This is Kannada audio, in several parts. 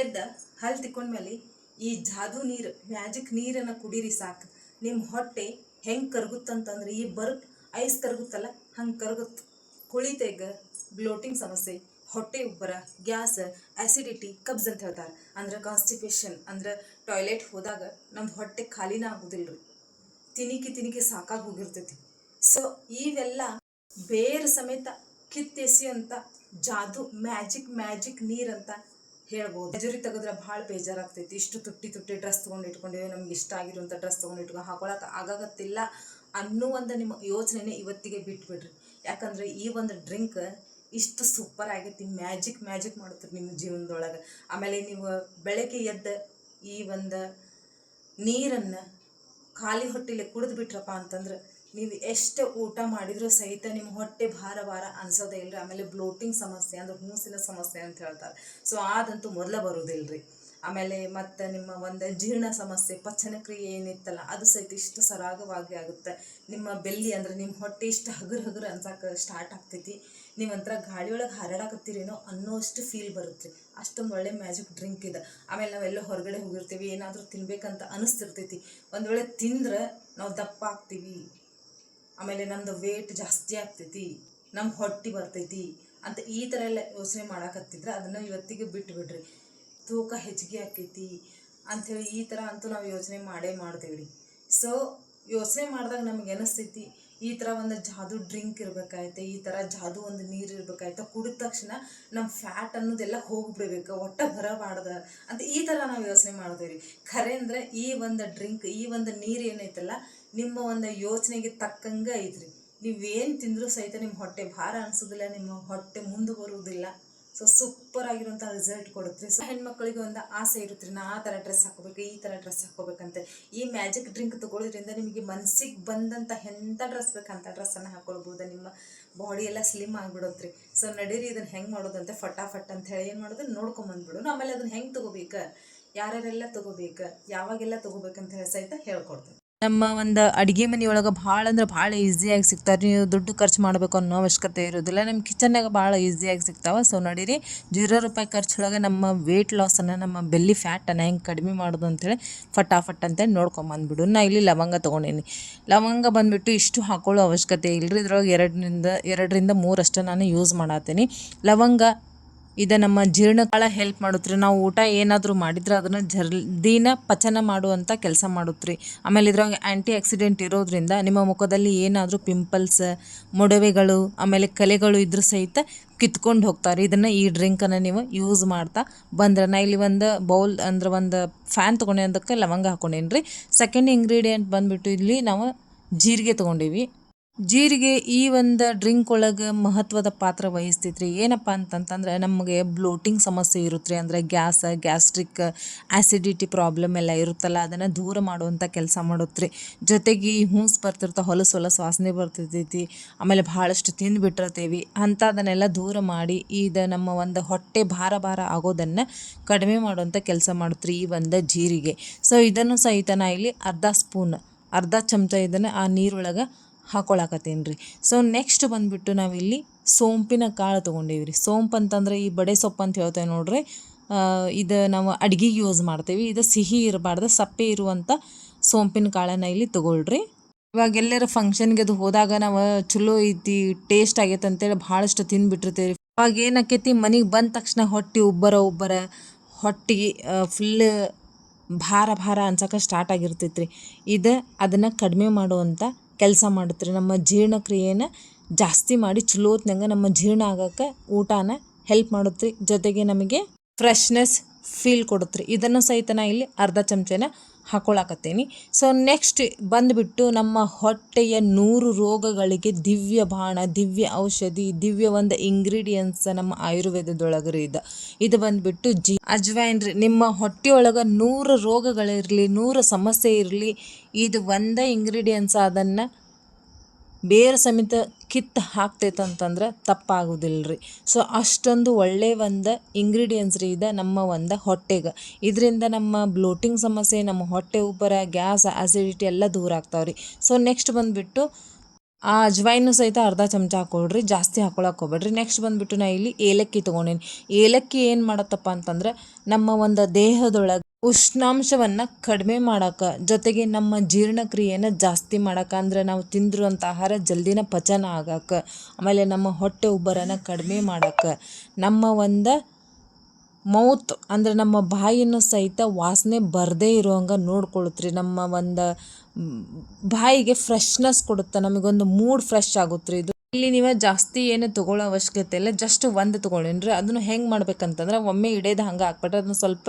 ಎದ್ದ ಹಲ್ ತಿಕ್ಕೊಂಡ್ಮೇಲೆ ಈ ಜಾದು ನೀರು ಮ್ಯಾಜಿಕ್ ನೀರನ್ನು ಕುಡೀರಿ ಸಾಕು. ನಿಮ್ಮ ಹೊಟ್ಟೆ ಹೆಂಗೆ ಕರಗುತ್ತಂತಂದ್ರೆ ಈ ಬರ್ಫ್ ಐಸ್ ಕರಗುತ್ತಲ್ಲ ಹಂಗೆ ಕರಗುತ್ತೆ. ಕುಳಿತೆಗ ಬ್ಲೋಟಿಂಗ್ ಸಮಸ್ಯೆ, ಹೊಟ್ಟೆ ಉಬ್ಬರ, ಗ್ಯಾಸ್, ಆ್ಯಸಿಡಿಟಿ, ಕಬ್ಸ್ ಅಂತ ಹೇಳ್ತಾರೆ. ಅಂದ್ರೆ ಕಾನ್ಸ್ಟಿಪೇಷನ್ ಅಂದ್ರೆ ಟಾಯ್ಲೆಟ್ ಹೋದಾಗ ನಮ್ಮ ಹೊಟ್ಟೆ ಖಾಲಿನ ಆಗೋದಿಲ್ಲ ರೀ, ತಿನಿಕಿ ಸಾಕಾಗಿ ಹೋಗಿರ್ತೈತಿ. ಸೊ ಇವೆಲ್ಲ ಬೇರೆ ಸಮೇತ ಕಿತ್ತೆಸಿಯಂತ ಜಾದು ಮ್ಯಾಜಿಕ್ ನೀರಂತ ಹೇಳ್ಬೋದು. ಮಜೂರಿ ತೆಗೆದ್ರೆ ಭಾಳ ಬೇಜಾರಾಗ್ತೈತಿ. ಇಷ್ಟು ತುಟ್ಟಿ ಡ್ರೆಸ್ ತೊಗೊಂಡು ಇಟ್ಕೊಂಡಿವಿ, ನಮ್ಗೆ ಇಷ್ಟ ಆಗಿರುವಂಥ ಡ್ರೆಸ್ ತೊಗೊಂಡು ಇಟ್ಕೊಂಡು ಹಾಕೊಳಕ್ಕೆ ಆಗಾಗತ್ತಿಲ್ಲ ಅನ್ನೋ ಒಂದು ನಿಮ್ಮ ಯೋಚನೆನೇ ಇವತ್ತಿಗೆ ಬಿಟ್ಬಿಡ್ರಿ. ಯಾಕಂದ್ರೆ ಈ ಒಂದು ಡ್ರಿಂಕ್ ಇಷ್ಟು ಸೂಪರ್ ಆಗೈತಿ, ಮ್ಯಾಜಿಕ್ ಮಾಡುತ್ತೀರಿ ನಿಮ್ಮ ಜೀವನದೊಳಗೆ. ಆಮೇಲೆ ನೀವು ಬೆಳಗ್ಗೆ ಎದ್ದ ಈ ಒಂದು ನೀರನ್ನು ಖಾಲಿ ಹೊಟ್ಟೆಲೆ ಕುಡಿದು ಬಿಟ್ರಪ್ಪ ಅಂತಂದ್ರೆ ನೀವು ಎಷ್ಟು ಊಟ ಮಾಡಿದರೂ ಸಹಿತ ನಿಮ್ಮ ಹೊಟ್ಟೆ ಭಾರ ಅನ್ಸೋದೇ ಇಲ್ಲರಿ. ಆಮೇಲೆ ಬ್ಲೋಟಿಂಗ್ ಸಮಸ್ಯೆ ಅಂದ್ರೆ ಹೂಸಿನ ಸಮಸ್ಯೆ ಅಂತ ಹೇಳ್ತಾರೆ. ಸೊ ಅದಂತೂ ಮೊದಲ ಬರೋದಿಲ್ಲ ರೀ. ಆಮೇಲೆ ಮತ್ತು ನಿಮ್ಮ ಒಂದು ಜೀರ್ಣ ಸಮಸ್ಯೆ, ಪಚನ ಕ್ರಿಯೆ ಏನಿತ್ತಲ್ಲ ಅದು ಸಹಿತ ಇಷ್ಟು ಸರಾಗವಾಗಿ ಆಗುತ್ತೆ. ನಿಮ್ಮ ಬೆಲ್ಲಿ ಅಂದ್ರೆ ನಿಮ್ಮ ಹೊಟ್ಟೆ ಇಷ್ಟು ಹಗುರು ಅನ್ಸಕ್ಕೆ ಸ್ಟಾರ್ಟ್ ಆಗ್ತೈತಿ. ನೀವಂತರ ಗಾಳಿಯೊಳಗೆ ಹಾರಾಡಕತ್ತೀರೇನೋ ಅನ್ನೋಷ್ಟು ಫೀಲ್ ಬರುತ್ತೆ. ಅಷ್ಟೊಂದು ಒಳ್ಳೆ ಮ್ಯಾಜಿಕ್ ಡ್ರಿಂಕ್ ಇದೆ. ಆಮೇಲೆ ನಾವೆಲ್ಲೋ ಹೊರಗಡೆ ಹೋಗಿರ್ತೀವಿ, ಏನಾದರೂ ತಿನ್ಬೇಕಂತ ಅನಿಸ್ತಿರ್ತೈತಿ. ಒಂದು ವೇಳೆ ತಿಂದ್ರೆ ನಾವು ದಪ್ಪ ಆಗ್ತೀವಿ, ಆಮೇಲೆ ನಮ್ಮದು ವೇಟ್ ಜಾಸ್ತಿ ಆಗ್ತೈತಿ, ನಮ್ಮ ಹೊಟ್ಟೆ ಬರ್ತೈತಿ ಅಂತ ಈ ಥರ ಎಲ್ಲ ಯೋಚನೆ ಮಾಡಕತ್ತಿದ್ರೆ ಅದನ್ನು ಇವತ್ತಿಗೆ ಬಿಟ್ಟು ಬಿಡ್ರಿ. ತೂಕ ಹೆಚ್ಚಿಗೆ ಆಕೈತಿ ಅಂಥೇಳಿ ಈ ಥರ ಅಂತೂ ನಾವು ಯೋಚನೆ ಮಾಡ್ತೀವಿ ರೀ. ಸೊ ಯೋಚನೆ ಮಾಡಿದಾಗ ನಮಗೆ ಅನಿಸ್ತೈತಿ ಈ ಥರ ಒಂದು ಜಾದು ಡ್ರಿಂಕ್ ಇರಬೇಕಾಯ್ತೆ, ಈ ಥರ ಜಾದು ಒಂದು ನೀರು ಇರಬೇಕಾಯ್ತು. ಕುಡಿದ ತಕ್ಷಣ ನಮ್ಮ ಫ್ಯಾಟ್ ಅನ್ನೋದೆಲ್ಲ ಹೋಗಿಬಿಡ್ಬೇಕು, ಹೊಟ್ಟೆ ಬರಬಾರ್ದ ಅಂತ ಈ ಥರ ನಾವು ಯೋಚನೆ ಮಾಡ್ತೀವಿ ರೀ. ಖರೆ ಅಂದರೆ ಈ ಒಂದು ಡ್ರಿಂಕ್, ಈ ಒಂದು ನೀರು ಏನೈತಲ್ಲ ನಿಮ್ಮ ಒಂದು ಯೋಚನೆಗೆ ತಕ್ಕಂಗೆ ಐತ್ರಿ. ನೀವೇನು ತಿಂದರೂ ಸಹಿತ ನಿಮ್ಮ ಹೊಟ್ಟೆ ಭಾರ ಅನಿಸೋದಿಲ್ಲ, ನಿಮ್ಮ ಹೊಟ್ಟೆ ಮುಂದೆ ಬರುವುದಿಲ್ಲ. ಸೊ ಸೂಪರ್ ಆಗಿರುವಂಥ ರಿಸಲ್ಟ್ ಕೊಡುತ್ತೆ. ಸೊ ಹೆಣ್ಮಕ್ಳಿಗೆ ಒಂದು ಆಸೆ ಇರುತ್ತೆ ರೀ, ನಾ ಆ ಥರ ಡ್ರೆಸ್ ಹಾಕೋಬೇಕು, ಈ ಥರ ಡ್ರೆಸ್ ಹಾಕೋಬೇಕಂತ. ಈ ಮ್ಯಾಜಿಕ್ ಡ್ರಿಂಕ್ ತೊಗೊಳ್ಳೋದ್ರಿಂದ ನಿಮಗೆ ಮನಸ್ಸಿಗೆ ಬಂದಂಥ ಎಂಥ ಡ್ರೆಸ್ ಬೇಕಂತ ಡ್ರೆಸ್ಸನ್ನು ಹಾಕೊಳ್ಬೋದು. ನಿಮ್ಮ ಬಾಡಿ ಎಲ್ಲ ಸ್ಲಿಮ್ ಆಗಿಬಿಡುತ್ತೆ ರೀ. ಸೊ ನಡೀರಿ ಇದನ್ನು ಹೆಂಗೆ ಮಾಡೋದಂತೆ ಫಟಾಫಟ್ ಅಂತ ಹೇಳಿ ಏನು ಮಾಡೋದು ನೋಡ್ಕೊಂಬಂದ್ಬಿಡು. ಆಮೇಲೆ ಅದನ್ನು ಹೆಂಗೆ ತೊಗೋಬೇಕು, ಯಾರ್ಯಾರೆಲ್ಲ ತೊಗೋಬೇಕು, ಯಾವಾಗೆಲ್ಲ ತೊಗೋಬೇಕಂತ ಹೇಳಿ ಸಹಿತ ಹೇಳ್ಕೊಡ್ತೀನಿ. ನಮ್ಮ ಒಂದು ಅಡುಗೆ ಮನೆಯೊಳಗೆ ಭಾಳ ಅಂದ್ರೆ ಭಾಳ ಈಸಿಯಾಗಿ ಸಿಗ್ತಾರೆ. ನೀವು ದುಡ್ಡು ಖರ್ಚು ಮಾಡಬೇಕು ಅನ್ನೋ ಅವಶ್ಯಕತೆ ಇರೋದಿಲ್ಲ, ನಮ್ಮ ಕಿಚನ್ನಾಗ ಭಾಳ ಈಸಿಯಾಗಿ ಸಿಗ್ತಾವೆ. ಸೊ ನಡೀರಿ ₹0 ಖರ್ಚೊಳಗೆ ನಮ್ಮ ವೇಟ್ ಲಾಸನ್ನು, ನಮ್ಮ ಬೆಲ್ಲಿ ಫ್ಯಾಟನ್ನು ಹೆಂಗೆ ಕಡಿಮೆ ಮಾಡೋದು ಅಂಥೇಳಿ ಫಟಾಫಟ್ ಅಂತೇಳಿ ನೋಡ್ಕೊಂಬಂದ್ಬಿಡು. ನಾ ಇಲ್ಲಿ ಲವಂಗ ತೊಗೊಂಡೀನಿ. ಲವಂಗ ಬಂದುಬಿಟ್ಟು ಇಷ್ಟು ಹಾಕೊಳ್ಳೋ ಅವಶ್ಯಕತೆ ಇಲ್ಲರಿ. ಇದ್ರೊಳಗೆ 2ರಿಂದ 3 ಅಷ್ಟೇ ನಾನು ಯೂಸ್ ಮಾಡತ್ತೀನಿ. ಲವಂಗ ಇದು ನಮ್ಮ ಜೀರ್ಣಕಾಳ ಹೆಲ್ಪ್ ಮಾಡುತ್ತೆ. ನಾವು ಊಟ ಏನಾದರೂ ಮಾಡಿದ್ರೆ ಅದನ್ನು ಜಲ್ದಿನ ಪಚನ ಮಾಡುವಂಥ ಕೆಲಸ ಮಾಡುತ್ತೆ. ಆಮೇಲೆ ಇದ್ರಾಗ ಆ್ಯಂಟಿ ಆಕ್ಸಿಡೆಂಟ್ ಇರೋದ್ರಿಂದ ನಿಮ್ಮ ಮುಖದಲ್ಲಿ ಏನಾದರೂ ಪಿಂಪಲ್ಸ್, ಮೊಡವೆಗಳು, ಆಮೇಲೆ ಕಲೆಗಳು ಇದ್ರೂ ಸಹಿತ ಕಿತ್ಕೊಂಡು ಹೋಗ್ತಾರೆ. ಇದನ್ನು ಈ ಡ್ರಿಂಕನ್ನು ನೀವು ಯೂಸ್ ಮಾಡ್ತಾ ಬಂದ್ರೆ, ನಾ ಇಲ್ಲಿ ಒಂದು ಬೌಲ್ ಅಂದ್ರೆ ಒಂದು ಫ್ಯಾನ್ ತೊಗೊಂಡೆ, ಅದಕ್ಕೆ ಲವಂಗ ಹಾಕೊಂಡೇನಿ ರೀ. ಸೆಕೆಂಡ್ ಇಂಗ್ರೀಡಿಯೆಂಟ್ ಬಂದುಬಿಟ್ಟು ಇಲ್ಲಿ ನಾವು ಜೀರಿಗೆ ತೊಗೊಂಡೀವಿ. ಜೀರಿಗೆ ಈ ಒಂದು ಡ್ರಿಂಕ್ ಒಳಗೆ ಮಹತ್ವದ ಪಾತ್ರ ವಹಿಸ್ತೈತ್ರಿ. ಏನಪ್ಪ ಅಂತಂತಂದ್ರೆ ನಮಗೆ ಬ್ಲೋಟಿಂಗ್ ಸಮಸ್ಯೆ ಇರುತ್ತೆ, ಅಂದರೆ ಗ್ಯಾಸ್ಟ್ರಿಕ್ ಆ್ಯಸಿಡಿಟಿ ಪ್ರಾಬ್ಲಮ್ ಎಲ್ಲ ಇರುತ್ತಲ್ಲ ಅದನ್ನು ದೂರ ಮಾಡುವಂಥ ಕೆಲಸ ಮಾಡುತ್ತೆ. ಜೊತೆಗೆ ಈ ಹೂಸ್ ಬರ್ತಿರ್ತಾ ಹೊಲಸು ವಾಸನೆ ಬರ್ತಿರ್ತೈತಿ, ಆಮೇಲೆ ಭಾಳಷ್ಟು ತಿಂದುಬಿಟ್ಟಿರ್ತೀವಿ, ಅಂಥದನ್ನೆಲ್ಲ ದೂರ ಮಾಡಿ ಇದು ನಮ್ಮ ಒಂದು ಹೊಟ್ಟೆ ಭಾರ ಆಗೋದನ್ನು ಕಡಿಮೆ ಮಾಡುವಂಥ ಕೆಲಸ ಮಾಡುತ್ತೆ ಈ ಒಂದು ಜೀರಿಗೆ. ಸೊ ಇದನ್ನು ಸಹಿತ ನಾ ಇಲ್ಲಿ ಅರ್ಧ ಚಮಚ ಇದನ್ನು ಆ ನೀರೊಳಗೆ ಹಾಕೊಳಕತ್ತೀನಿ ರೀ. ಸೊ ನೆಕ್ಸ್ಟ್ ಬಂದುಬಿಟ್ಟು ನಾವಿಲ್ಲಿ ಸೋಂಪಿನ ಕಾಳು ತೊಗೊಂಡೀವಿ ರೀ. ಸೋಂಪು ಅಂತಂದರೆ ಈ ಬಡೆ ಸೊಪ್ಪು ಅಂತ ಹೇಳ್ತೇವೆ ನೋಡ್ರಿ, ಇದು ನಾವು ಅಡುಗೆಗೆ ಯೂಸ್ ಮಾಡ್ತೀವಿ. ಇದು ಸಿಹಿ ಇರಬಾರ್ದು, ಸಪ್ಪೆ ಇರುವಂಥ ಸೋಂಪಿನ ಕಾಳನ್ನು ಇಲ್ಲಿ ತೊಗೊಳ್ರಿ. ಇವಾಗ ಎಲ್ಲರ ಫಂಕ್ಷನ್ಗೆ ಅದು ಹೋದಾಗ ನಾವು ಚಲೋ ಐತಿ, ಟೇಸ್ಟ್ ಆಗೈತೆ ಅಂತೇಳಿ ಭಾಳಷ್ಟು ತಿಂದುಬಿಟ್ಟಿರ್ತೀವಿ. ಅವಾಗ ಏನಾಕೈತಿ, ಮನೆಗೆ ಬಂದ ತಕ್ಷಣ ಹೊಟ್ಟೆ ಉಬ್ಬರ ಹೊಟ್ಟೆಗೆ ಫುಲ್ ಭಾರ ಅನ್ಸಕ್ಕೆ ಸ್ಟಾರ್ಟ್ ಆಗಿರ್ತೈತೆ ರೀ. ಇದು ಅದನ್ನು ಕಡಿಮೆ ಮಾಡುವಂಥ ಕೆಲಸ ಮಾಡುತ್ತೆ. ನಮ್ಮ ಜೀರ್ಣಕ್ರಿಯೆನ ಜಾಸ್ತಿ ಮಾಡಿ ಚಲೋತ್ನಂಗೆ ನಮ್ಮ ಜೀರ್ಣ ಆಗೋಕ್ಕೆ ಊಟನ ಹೆಲ್ಪ್ ಮಾಡುತ್ತೆ. ಜೊತೆಗೆ ನಮಗೆ ಫ್ರೆಶ್ನೆಸ್ ಫೀಲ್ ಕೊಡುತ್ತೆ. ಇದನ್ನು ಸಹಿತ ನಾ ಇಲ್ಲಿ ಅರ್ಧ ಚಮಚನ ಹಾಕೊಳಕತ್ತೀನಿ. ಸೊ ನೆಕ್ಸ್ಟ್ ಬಂದುಬಿಟ್ಟು ನಮ್ಮ ಹೊಟ್ಟೆಯ 100 ರೋಗಗಳಿಗೆ ದಿವ್ಯ ಬಾಣ, ದಿವ್ಯ ಔಷಧಿ, ದಿವ್ಯ ಒಂದು ಇಂಗ್ರೀಡಿಯೆಂಟ್ಸ್ ನಮ್ಮ ಆಯುರ್ವೇದದೊಳಗೆ ಇದು ಬಂದುಬಿಟ್ಟು ಅಜ್ವೈನ್ ರೀ. ನಿಮ್ಮ ಹೊಟ್ಟೆಯೊಳಗೆ 100 ರೋಗಗಳಿರಲಿ, 100 ಸಮಸ್ಯೆ ಇರಲಿ, ಇದು ಒಂದೇ ಇಂಗ್ರೀಡಿಯೆಂಟ್ಸ್ ಅದನ್ನು ಬೇರೆ ಸಮೇತ ಕಿತ್ತು ಹಾಕ್ತೈತಂತಂದ್ರೆ ತಪ್ಪಾಗೋದಿಲ್ಲ ರೀ. ಸೊ ಅಷ್ಟೊಂದು ಒಳ್ಳೆಯ ಒಂದು ಇಂಗ್ರೀಡಿಯೆಂಟ್ಸ್ ರೀ ಇದು ನಮ್ಮ ಒಂದು ಹೊಟ್ಟೆಗೆ. ಇದರಿಂದ ನಮ್ಮ ಬ್ಲೋಟಿಂಗ್ ಸಮಸ್ಯೆ, ನಮ್ಮ ಹೊಟ್ಟೆ ಉಬ್ಬರ, ಗ್ಯಾಸ್, ಆಸಿಡಿಟಿ ಎಲ್ಲ ದೂರ ಆಗ್ತಾವೆ ರೀ. ಸೊ ನೆಕ್ಸ್ಟ್ ಬಂದುಬಿಟ್ಟು ಆ ಅಜ್ವೈನು ಸಹಿತ ಅರ್ಧ ಚಮಚ ಹಾಕೊಳ್ರಿ, ಜಾಸ್ತಿ ಹಾಕೊಳಕ್ಕೆ ಹೋಗ್ಬೇಡ್ರಿ. ನೆಕ್ಸ್ಟ್ ಬಂದುಬಿಟ್ಟು ನಾ ಇಲ್ಲಿ ಏಲಕ್ಕಿ ತೊಗೊಂಡೇನಿ. ಏಲಕ್ಕಿ ಏನು ಮಾಡತ್ತಪ್ಪ ಅಂತಂದ್ರೆ ನಮ್ಮ ಒಂದು ದೇಹದೊಳಗೆ ಉಷ್ಣಾಂಶವನ್ನು ಕಡಿಮೆ ಮಾಡೋಕೆ, ಜೊತೆಗೆ ನಮ್ಮ ಜೀರ್ಣಕ್ರಿಯೆಯನ್ನು ಜಾಸ್ತಿ ಮಾಡೋಕೆ, ಅಂದರೆ ನಾವು ತಿಂದಿರುವಂಥ ಆಹಾರ ಜಲ್ದಿನ ಪಚನ ಆಗೋಕೆ, ಆಮೇಲೆ ನಮ್ಮ ಹೊಟ್ಟೆ ಉಬ್ಬರನ ಕಡಿಮೆ ಮಾಡೋಕೆ, ನಮ್ಮ ಒಂದು ಮೌತ್ ಅಂದರೆ ನಮ್ಮ ಬಾಯಿನೂ ಸಹಿತ ವಾಸನೆ ಬರದೇ ಇರೋಂಗೆ ನೋಡ್ಕೊಳುತ್ರಿ. ನಮ್ಮ ಒಂದು ಬಾಯಿಗೆ ಫ್ರೆಶ್ನೆಸ್ ಕೊಡುತ್ತೆ, ನಮಗೊಂದು ಮೂಡ್ ಫ್ರೆಶ್ ಆಗುತ್ತೆ ರೀ ಇದು. ಇಲ್ಲಿ ನೀವು ಜಾಸ್ತಿ ಏನು ತೊಗೊಳ್ಳೋ ಅವಶ್ಯಕತೆ ಇಲ್ಲ, ಜಸ್ಟ್ ಒಂದು ತೊಗೊಳ್ಳೇನ್ರಿ. ಅದನ್ನು ಹೆಂಗೆ ಮಾಡ್ಬೇಕಂತಂದ್ರೆ ಒಮ್ಮೆ ಇಡೇದು ಹಂಗೆ ಹಾಕ್ಬಿಟ್ರೆ ಅದನ್ನು ಸ್ವಲ್ಪ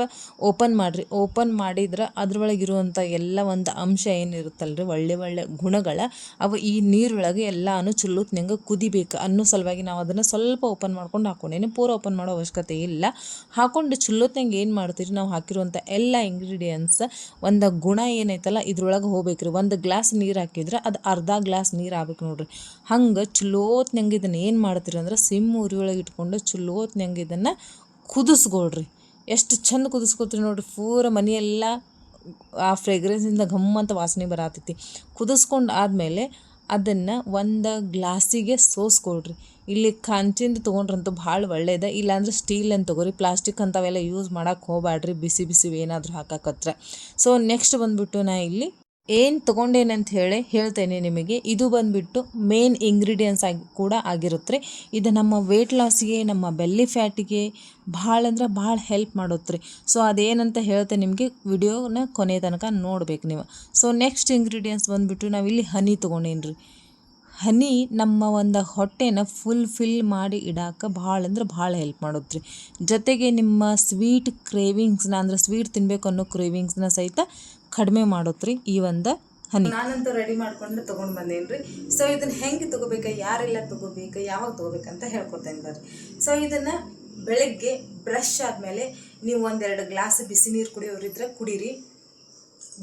ಓಪನ್ ಮಾಡಿರಿ. ಓಪನ್ ಮಾಡಿದ್ರೆ ಅದ್ರೊಳಗಿರುವಂಥ ಎಲ್ಲ ಒಂದು ಅಂಶ ಏನಿರುತ್ತಲ್ರಿ, ಒಳ್ಳೆ ಒಳ್ಳೆ ಗುಣಗಳ ಅವು ಈ ನೀರೊಳಗೆ ಎಲ್ಲಾನು ಚುಲ್ಲುತ್ನಂಗೆ ಕುದಿಬೇಕು ಅನ್ನೋ ಸಲುವಾಗಿ ನಾವು ಅದನ್ನು ಸ್ವಲ್ಪ ಓಪನ್ ಮಾಡ್ಕೊಂಡು ಹಾಕೊಂಡೇನೆ. ಪೂರ ಓಪನ್ ಮಾಡೋ ಅವಶ್ಯಕತೆ ಇಲ್ಲ. ಹಾಕೊಂಡು ಚುಲ್ಲುತ್ನಂಗೆ ಏನು ಮಾಡ್ತೀರಿ, ನಾವು ಹಾಕಿರುವಂಥ ಎಲ್ಲ ಇಂಗ್ರೀಡಿಯೆಂಟ್ಸ್ ಒಂದು ಗುಣ ಏನೈತಲ್ಲ ಇದ್ರೊಳಗೆ ಹೋಗ್ಬೇಕ್ರಿ. ಒಂದು ಗ್ಲಾಸ್ ನೀರು ಹಾಕಿದ್ರೆ ಅದು ಅರ್ಧ ಗ್ಲಾಸ್ ನೀರು ಆಗ್ಬೇಕು ನೋಡ್ರಿ. ಹಂಗೆ ಚಲೋತ್ನಂಗೆ ಇದನ್ನು ಏನು ಮಾಡ್ತೀರಿ ಅಂದ್ರೆ ಸಿಮ್ ಉರಿ ಒಳಗೆ ಇಟ್ಕೊಂಡು ಚಲೋತ್ನಂಗೆ ಇದನ್ನು ಕುದಿಸ್ಕೊಳ್ರಿ. ಎಷ್ಟು ಚಂದ ಕುದಿಸ್ಕೊತೀರಿ ನೋಡ್ರಿ, ಪೂರ ಮನೆಯೆಲ್ಲ ಆ ಫ್ರೇಗ್ರೆನ್ಸಿಂದ ಘಮ್ ಅಂತ ವಾಸನೆ ಬರತೈತಿ. ಕುದಿಸ್ಕೊಂಡು ಆದಮೇಲೆ ಅದನ್ನು ಒಂದು ಗ್ಲಾಸಿಗೆ ಸೋಸ್ಕೊಳ್ರಿ. ಇಲ್ಲಿ ಕಂಚಿಂದು ತೊಗೊಂಡ್ರಂತೂ ಭಾಳ ಒಳ್ಳೇದು, ಇಲ್ಲಾಂದ್ರೆ ಸ್ಟೀಲ್ ಅಂತ ತೊಗೊರಿ. ಪ್ಲಾಸ್ಟಿಕ್ ಅಂಥವೆಲ್ಲ ಯೂಸ್ ಮಾಡೋಕ್ಕೆ ಹೋಗ್ಬೇಡ್ರಿ, ಬಿಸಿ ಬಿಸಿ ಏನಾದರೂ ಹಾಕಕತ್ರ. ಸೊ ನೆಕ್ಸ್ಟ್ ಬಂದುಬಿಟ್ಟು ನಾ ಇಲ್ಲಿ ಏನು ತೊಗೊಂಡೇನಂತ ಹೇಳ್ತೇನೆ ನಿಮಗೆ. ಇದು ಬಂದುಬಿಟ್ಟು ಮೇನ್ ಇಂಗ್ರೀಡಿಯೆಂಟ್ಸ್ ಕೂಡ ಆಗಿರುತ್ತೆ ರೀ. ಇದು ನಮ್ಮ ವೆಯ್ಟ್ ಲಾಸಿಗೆ, ನಮ್ಮ ಬೆಲ್ಲಿ ಫ್ಯಾಟಿಗೆ ಭಾಳ ಅಂದ್ರೆ ಭಾಳ ಹೆಲ್ಪ್ ಮಾಡುತ್ತೆ ರೀ. ಸೊ ಅದೇನಂತ ಹೇಳ್ತೇನೆ ನಿಮಗೆ, ವಿಡಿಯೋನ ಕೊನೆ ತನಕ ನೋಡ್ಬೇಕು ನೀವು. ಸೊ ನೆಕ್ಸ್ಟ್ ಇಂಗ್ರೀಡಿಯೆಂಟ್ಸ್ ಬಂದುಬಿಟ್ಟು ನಾವಿಲ್ಲಿ ಹನಿ ತೊಗೊಂಡೇನಿ ರೀ. ಹನಿ ನಮ್ಮ ಒಂದು ಹೊಟ್ಟೆನ ಫಿಲ್ ಮಾಡಿ ಇಡೋಕೆ ಭಾಳ ಅಂದ್ರೆ ಭಾಳ ಹೆಲ್ಪ್ ಮಾಡುತ್ತೆ ರೀ. ಜೊತೆಗೆ ನಿಮ್ಮ ಸ್ವೀಟ್ ಕ್ರೇವಿಂಗ್ಸ್ನ, ಅಂದ್ರೆ ಸ್ವೀಟ್ ತಿನ್ನಬೇಕು ಅನ್ನೋ ಕ್ರೇವಿಂಗ್ಸ್ನ ಸಹಿತ ಕಡಿಮೆ ಮಾಡುತ್ತೆ ರೀ ಈ ಒಂದು ಹನಿ. ನಾನಂತೂ ರೆಡಿ ಮಾಡ್ಕೊಂಡು ತೊಗೊಂಡು ಬಂದೇನಿ ರೀ. ಸೊ ಇದನ್ನು ಹೆಂಗೆ ತೊಗೋಬೇಕು, ಯಾರೆಲ್ಲ ತೊಗೋಬೇಕು, ಯಾವಾಗ ತೊಗೋಬೇಕಂತ ಹೇಳ್ಕೊಡ್ತೇನೆ ಬರ್ರಿ. ಸೊ ಇದನ್ನು ಬೆಳಗ್ಗೆ ಬ್ರಷ್ ಆದಮೇಲೆ ನೀವು ಒಂದೆರಡು ಗ್ಲಾಸ್ ಬಿಸಿ ನೀರು ಕುಡಿಯೋರಿದ್ರೆ ಕುಡೀರಿ.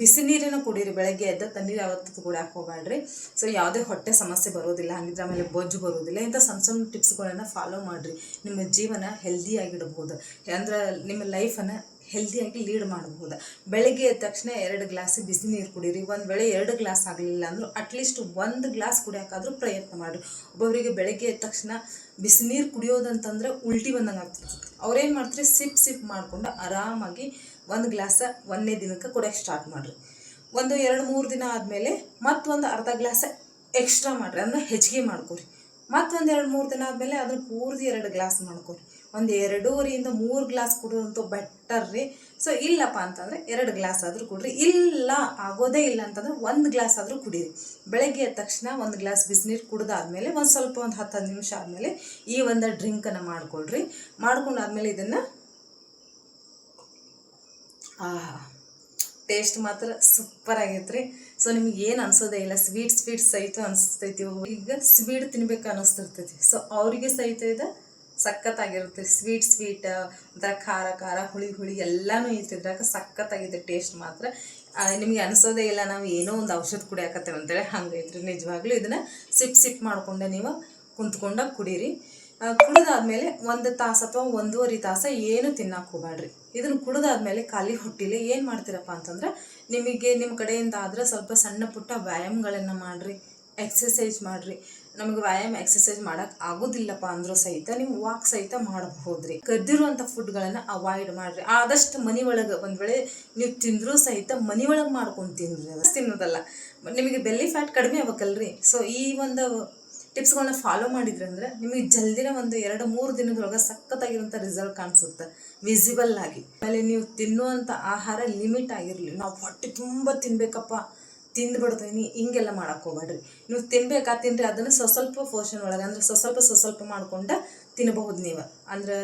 ಬಿಸಿ ನೀರನ್ನು ಕುಡೀರಿ ಬೆಳಗ್ಗೆ ಎದ್ದ, ತಣ್ಣೀರು ಯಾವತ್ತೂ ಕುಡಿಯೋಕೆ ಹೋಗ್ಬೇಡ್ರಿ. ಸೊ ಯಾವುದೇ ಹೊಟ್ಟೆ ಸಮಸ್ಯೆ ಬರೋದಿಲ್ಲ, ಹಂಗಿದ್ರೆ ಆಮೇಲೆ ಬೊಜ್ಜು ಬರೋದಿಲ್ಲ. ಇಂಥ ಸಣ್ಣ ಸಣ್ಣ ಟಿಪ್ಸ್ಗಳನ್ನು ಫಾಲೋ ಮಾಡಿರಿ. ನಿಮ್ಮ ಜೀವನ ಹೆಲ್ದಿಯಾಗಿಡ್ಬೋದು, ಅಂದ್ರೆ ನಿಮ್ಮ ಲೈಫನ್ನು ಹೆಲ್ದಿಯಾಗಿ ಲೀಡ್ ಮಾಡ್ಬೋದು. ಬೆಳಗ್ಗೆ ಎದ್ದ ತಕ್ಷಣ 2 ಗ್ಲಾಸ್ ಬಿಸಿ ನೀರು ಕುಡೀರಿ. ಒಂದು ವೇಳೆ 2 ಗ್ಲಾಸ್ ಆಗಲಿಲ್ಲ ಅಂದರೂ ಅಟ್ಲೀಸ್ಟ್ 1 ಗ್ಲಾಸ್ ಕುಡಿಯೋಕ್ಕಾದ್ರೂ ಪ್ರಯತ್ನ ಮಾಡಿರಿ. ಒಬ್ಬೊಬ್ಬರಿಗೆ ಬೆಳಗ್ಗೆ ಎದ್ದ ತಕ್ಷಣ ಬಿಸಿ ನೀರು ಕುಡಿಯೋದಂತಂದ್ರೆ ಉಲ್ಟಿ ಬಂದಂಗೆ ಆಗ್ತದೆ. ಅವ್ರೇನು ಮಾಡ್ತಾರೆ, ಸಿಪ್ ಮಾಡಿಕೊಂಡು ಆರಾಮಾಗಿ 1 ಗ್ಲಾಸ ಒಂದನೇ ದಿನಕ್ಕೆ ಕುಡಿಯೋಕ್ಕೆ ಸ್ಟಾರ್ಟ್ ಮಾಡಿರಿ. ಒಂದು 2-3 ದಿನ ಆದಮೇಲೆ ಮತ್ತೊಂದು ಅರ್ಧ ಗ್ಲಾಸ್ ಎಕ್ಸ್ಟ್ರಾ ಮಾಡಿರಿ, ಅಂದರೆ ಹೆಚ್ಚಿಗೆ ಮಾಡ್ಕೊರಿ. ಮತ್ತೊಂದು 2-3 ದಿನ ಆದಮೇಲೆ ಅದನ್ನು ಪೂರ್ತಿ 2 ಗ್ಲಾಸ್ ಮಾಡ್ಕೊರಿ. ಒಂದು 2.5ರಿಂದ 3 ಗ್ಲಾಸ್ ಕುಡಿಯೋದಂತೂ ಬೆಟರ್ ರೀ. ಸೊ ಇಲ್ಲಪ್ಪ ಅಂತಂದರೆ 2 ಗ್ಲಾಸ್ ಆದರೂ ಕುಡ್ರಿ. ಇಲ್ಲ ಆಗೋದೇ ಇಲ್ಲ ಅಂತಂದ್ರೆ 1 ಗ್ಲಾಸ್ ಆದರೂ ಕುಡೀರಿ. ಬೆಳಗ್ಗೆ ಎದ್ದ ತಕ್ಷಣ 1 ಗ್ಲಾಸ್ ಬಿಸಿನೀರು ಕುಡಿದಾದ್ಮೇಲೆ ಒಂದು ಸ್ವಲ್ಪ ಒಂದು 10 ನಿಮಿಷ ಆದಮೇಲೆ ಈ ಒಂದು ಡ್ರಿಂಕನ್ನು ಮಾಡ್ಕೊಳ್ರಿ. ಮಾಡ್ಕೊಂಡಾದ್ಮೇಲೆ ಇದನ್ನು ಟೇಸ್ಟ್ ಮಾತ್ರ ಸೂಪರ್ ಆಗೈತೆ ರೀ. ಸೊ ನಿಮ್ಗೆ ಏನು ಅನ್ಸೋದೇ ಇಲ್ಲ, ಸ್ವೀಟ್ ಸಹಿತ ಅನಿಸ್ತೈತಿ. ಈಗ ಸ್ವೀಟ್ ತಿನ್ಬೇಕು ಅನ್ನಿಸ್ತಿರ್ತೈತಿ. ಸೊ ಅವರಿಗೆ ಸಹಿತ ಇದು ಸಖತ್ತಾಗಿರುತ್ತೆ. ಸ್ವೀಟ್ ಒಂಥರ ಖಾರ ಹುಳಿ ಎಲ್ಲನೂ ಇರ್ತಿದ್ರಾಗ ಸಖತ್ತಾಗಿದೆ ಟೇಸ್ಟ್ ಮಾತ್ರ. ನಿಮಗೆ ಅನಿಸೋದೇ ಇಲ್ಲ ನಾವು ಏನೋ ಒಂದು ಔಷಧ ಕುಡಿಯಾಕತ್ತೇವೆ ಅಂತೇಳಿ ಹಂಗೈತ್ರಿ. ನಿಜವಾಗ್ಲೂ ಇದನ್ನು ಸಿಪ್ ಮಾಡಿಕೊಂಡೆ ನೀವು ಕುಂತ್ಕೊಂಡಾಗ ಕುಡೀರಿ. ಕುಡಿದಾದ್ಮೇಲೆ 1 ತಾಸು ಅಥವಾ 1.5 ತಾಸು ಏನು ತಿನ್ನಕ್ಕೆ ಹೋಗ್ಬೇಡ್ರಿ. ಇದನ್ನು ಕುಡಿದಾದ್ಮೇಲೆ ಖಾಲಿ ಹೊಟ್ಟೆಲಿ ಏನು ಮಾಡ್ತೀರಪ್ಪ ಅಂತಂದ್ರೆ, ನಿಮಗೆ ನಿಮ್ಮ ಕಡೆಯಿಂದ ಆದರೆ ಸ್ವಲ್ಪ ಸಣ್ಣ ಪುಟ್ಟ ವ್ಯಾಯಾಮಗಳನ್ನು ಮಾಡಿರಿ, ಎಕ್ಸಸೈಸ್ ಮಾಡಿರಿ. ನಮಗೆ ವ್ಯಾಯಾಮ ಎಕ್ಸಸೈಸ್ ಮಾಡೋಕೆ ಆಗೋದಿಲ್ಲಪ್ಪ ಅಂದರೂ ಸಹಿತ ನೀವು ವಾಕ್ ಸಹಿತ ಮಾಡಬಹುದು ರೀ. ಕದ್ದಿರುವಂಥ ಫುಡ್ಗಳನ್ನು ಅವಾಯ್ಡ್ ಮಾಡಿರಿ. ಆದಷ್ಟು ಮನೆ ಒಳಗೆ ಒಂದು ವೇಳೆ ನೀವು ತಿಂದರೂ ಸಹಿತ ಮನೆ ಒಳಗೆ ಮಾಡ್ಕೊಂಡು ತಿನ್ನಿರಿ, ತಿನ್ನೋದಲ್ಲ. ನಿಮಗೆ ಬೆಲ್ಲಿ ಫ್ಯಾಟ್ ಕಡಿಮೆ ಆಗ್ಬೇಕಲ್ರಿ. ಸೊ ಈ ಒಂದು ಟಿಪ್ಸ್ಗಳನ್ನ ಫಾಲೋ ಮಾಡಿದ್ರಿ ಅಂದರೆ ನಿಮಗೆ ಜಲ್ದಿನ ಒಂದು 2-3 ದಿನದೊಳಗೆ ಸಖತ್ತಾಗಿರುವಂಥ ರಿಸಲ್ಟ್ ಕಾಣಿಸುತ್ತೆ ವಿಸಿಬಲ್ ಆಗಿ. ಆಮೇಲೆ ನೀವು ತಿನ್ನುವಂಥ ಆಹಾರ ಲಿಮಿಟ್ ಆಗಿರಲಿ. ನಾವು ಹೊಟ್ಟೆ ತುಂಬ ತಿನ್ನಬೇಕಪ್ಪ, ತಿಂದುಬಿಡ್ತೀನಿ ಹಿಂಗೆಲ್ಲ ಮಾಡೋಕ್ಕೆ ಹೋಗ್ಬೇಡ್ರಿ. ನೀವು ತಿನ್ಬೇಕಾ ತಿನ್ನಿರಿ, ಅದನ್ನು ಸ್ವಲ್ಪ ಪೋರ್ಷನ್ ಒಳಗೆ ಅಂದರೆ ಸ್ವಲ್ಪ ಮಾಡ್ಕೊಂಡು ತಿನ್ನಬಹುದು ನೀವು. ಅಂದ್ರೆ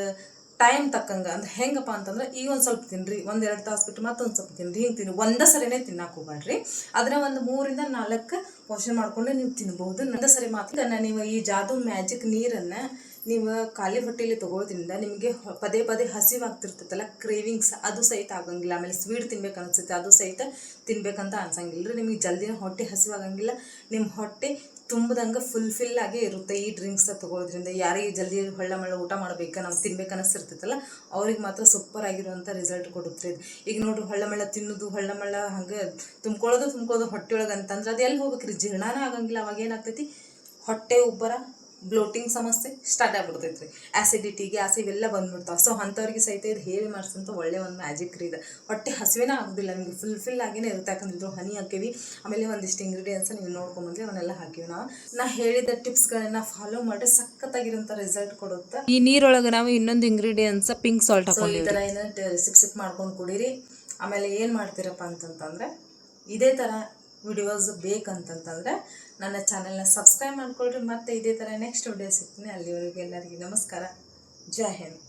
ಟೈಮ್ ತಕ್ಕಂಗೆ. ಅಂದ್ರೆ ಹೆಂಗಪ್ಪ ಅಂತಂದ್ರೆ ಈಗ ಒಂದು ಸ್ವಲ್ಪ ತಿನ್ನಿರಿ, 1-2 ತಾಸು ಬಿಟ್ಟು ಮತ್ತೊಂದು ಸ್ವಲ್ಪ ತಿನ್ನಿರಿ, ಹಿಂಗೆ ತಿನ್ನಿ. ಒಂದೇ ಸರಿನೇ ತಿನ್ನಕ್ಕೆ ಹೋಗ್ಬೇಡ್ರಿ. ಅದನ್ನ ಒಂದು 3-4 ಪೋರ್ಷನ್ ಮಾಡ್ಕೊಂಡು ನೀವು ತಿನ್ಬಹುದು. ಒಂದೇ ಸರಿ ಮಾತ್ರ ನೀವು ಈ ಜಾದು ಮ್ಯಾಜಿಕ್ ನೀರನ್ನು ನೀವು ಖಾಲಿ ಹೊಟ್ಟೆಯಲ್ಲಿ ತೊಗೊಳೋದ್ರಿಂದ ನಿಮಗೆ ಪದೇ ಹಸಿವಾಗ್ತಿರ್ತೈತಲ್ಲ, ಕ್ರೇವಿಂಗ್ಸ್ ಅದು ಸಹಿತ ಆಗಂಗಿಲ್ಲ. ಆಮೇಲೆ ಸ್ವೀಟ್ ತಿನ್ಬೇಕು ಅನಿಸುತ್ತೆ, ಅದು ಸಹಿತ ತಿನ್ಬೇಕಂತ ಅನ್ಸಂಗಿಲ್ಲ ರೀ. ನಿಮಗೆ ಜಲ್ದಿನ ಹೊಟ್ಟೆ ಹಸಿವಾಗಂಗಿಲ್ಲ, ನಿಮ್ಮ ಹೊಟ್ಟೆ ತುಂಬದಂಗೆ ಫುಲ್ಫಿಲ್ ಆಗೇ ಇರುತ್ತೆ ಈ ಡ್ರಿಂಕ್ಸ್ ತೊಗೊಳೋದ್ರಿಂದ. ಯಾರಿಗೆ ಜಲ್ದಿ ಹೊಳ್ಳ ಊಟ ಮಾಡಬೇಕು, ನಾವು ತಿನ್ಬೇಕು ಅನ್ನಿಸ್ತಿರ್ತೈತಲ್ಲ ಅವ್ರಿಗೆ ಮಾತ್ರ ಸೂಪರ್ ಆಗಿರುವಂಥ ರಿಸಲ್ಟ್ ಕೊಡುತ್ತೆ ಇದು. ಈಗ ನೋಡ್ರಿ, ಹೊಳ್ಳ ತಿನ್ನೋದು ಹಂಗೆ ತುಂಬ್ಕೊಳ್ಳೋದು ಹೊಟ್ಟೆ ಒಳಗೆ ಅಂತಂದ್ರೆ ಅದು ಎಲ್ಲಿ ಹೋಗ್ಬೇಕ್ರಿ, ಜೀರ್ಣನೇ ಆಗಂಗಿಲ್ಲ. ಅವಾಗ ಏನಾಗ್ತೈತಿ, ಹೊಟ್ಟೆ ಉಬ್ಬರ, ಬ್ಲೋಟಿಂಗ್ ಸಮಸ್ಯೆ ಸ್ಟಾರ್ಟ್ ಆಗ್ಬಿಡ್ತೈತೆ ರೀ. ಆ್ಯಸಿಡಿಟಿ ಗ್ಯಾಸ್ ಇವೆಲ್ಲ ಬಂದ್ಬಿಡ್ತಾವೆ. ಸೊ ಅಂಥವ್ರಿಗೆ ಸಹಿತ ಇದು ಹೇಳಿ ಮಾಡಿಸಂತ ಒಳ್ಳೆ ಒಂದು ಮ್ಯಾಜಿಕ್ ರೀ ಇದು. ಹೊಟ್ಟೆ ಹಸಿವೆನೇ ಆಗೋದಿಲ್ಲ ನಿಮಗೆ, ಫುಲ್ ಆಗಿನೇ ಇರುತ್ತೆ. ಯಾಕಂದ್ರೆ ಇದ್ರ ಹನಿ ಹಾಕೀವಿ, ಆಮೇಲೆ ಒಂದಿಷ್ಟು ಇಂಗ್ರೀಡಿಯೆಂಟ್ಸ್ ನೀವು ನೋಡ್ಕೊಂಬಂದ್ರೆ ಅವನ್ನೆಲ್ಲ ಹಾಕಿವಿ ನಾವು. ನಾ ಹೇಳಿದ ಟಿಪ್ಸ್ಗಳನ್ನ ಫಾಲೋ ಮಾಡಿ ಸಖತ್ತಾಗಿರೋಂಥ ರಿಸಲ್ಟ್ ಕೊಡುತ್ತೆ. ಈ ನೀರೊಳಗೆ ನಾವು ಇನ್ನೊಂದು ಇಂಗ್ರೀಡಿಯೆಂಟ್ಸ್ ಪಿಂಕ್ ಸಾಲ್ಟ್ ಹಾಕೊಂಡು ಈ ಥರ ಏನೋ ಸಿಪ್ ಮಾಡ್ಕೊಂಡು ಕುಡೀರಿ. ಆಮೇಲೆ ಏನು ಮಾಡ್ತೀರಪ್ಪ ಅಂತಂತಂದರೆ ಇದೇ ಥರ ವಿಡಿಯೋಸ್ ಬೇಕಂತಂತಂದರೆ ನನ್ನ ಚಾನೆಲ್ನ ಸಬ್ಸ್ಕ್ರೈಬ್ ಮಾಡ್ಕೊಳ್ರಿ. ಮತ್ತು ಇದೇ ಥರ ನೆಕ್ಸ್ಟ್ ವಿಡಿಯೋ ಸಿಗ್ತೀನಿ. ಅಲ್ಲಿವರೆಗೂ ಎಲ್ಲರಿಗೂ ನಮಸ್ಕಾರ. ಜೈ ಹಿಂದ್.